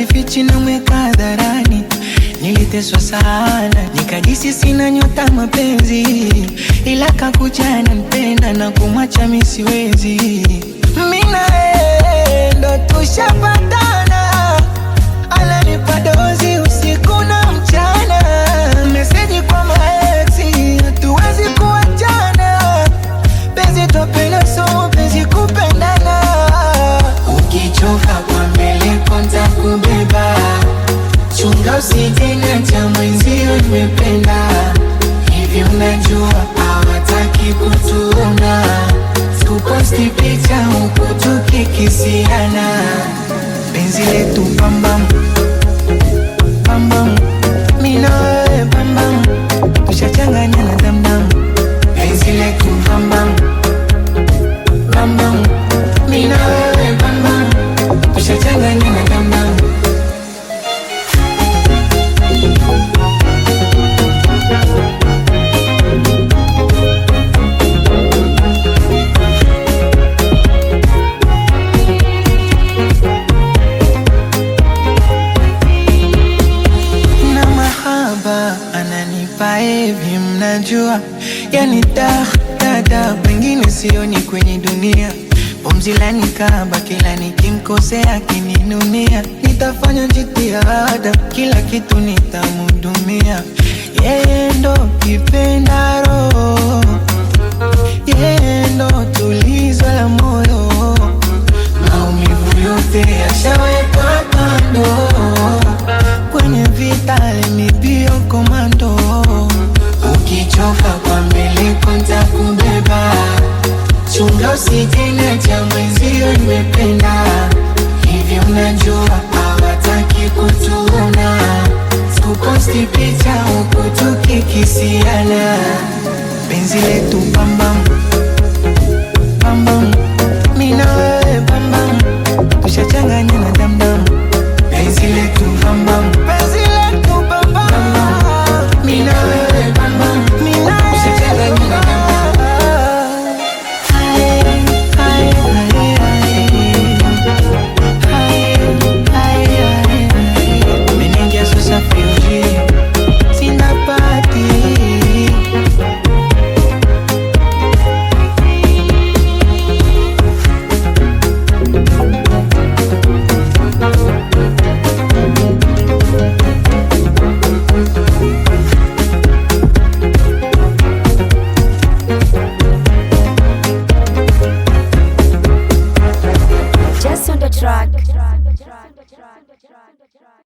sifichi na mweka hadharani. Niliteswa sana, nikajisi sina nyota mapenzi, ila kakuja ananipenda na kumwacha mimi siwezi. Mimi naye ndo tushapatana, ananipa dozi usiku na mchana, meseji kwa maeksi, hatuwezi kuachana, penzi twapenda so penzi kupendana. Ukichoka kwa mbele konta kubeba, chunga usije niacha mwenzio nimependa. Hivi unajua hawataki kutuona, sikuposti picha huku tukikisiana. Penzi letu bambam bambam, mimi na wewe bambam, tushachanganya na damdam. Penzi letu bambam bambam, mimi na wewe bambam, tushachanganya na damdam. Ananipa hivi mnajua, yani dada pengine sioni kwenye dunia. Pumzi lanikaba kila nikimkosea akininunia. Nitafanya jitihada, kila kitu nitamhudumia. Yeye ndo kipenda roho, yeye ndo tulizo la moyo, maumivu yote yashawekwa kando, kwenye vita alinibio komando. Ukichoka kwa mbele konta kubeba, chunga usije niacha mwenzio nimependa. Hivi unajua hawataki kutuona, sikuposti picha huku tukikisiana. Penzi letu bambam bambam, mimi na wewe bambam, tushachanganya na damdam. Penzi letu bambam, penzi letu bambam, mimi na wewe bambam, tushachanganya na damdam. Meningia sasa fioji, sina pati. Just on the track.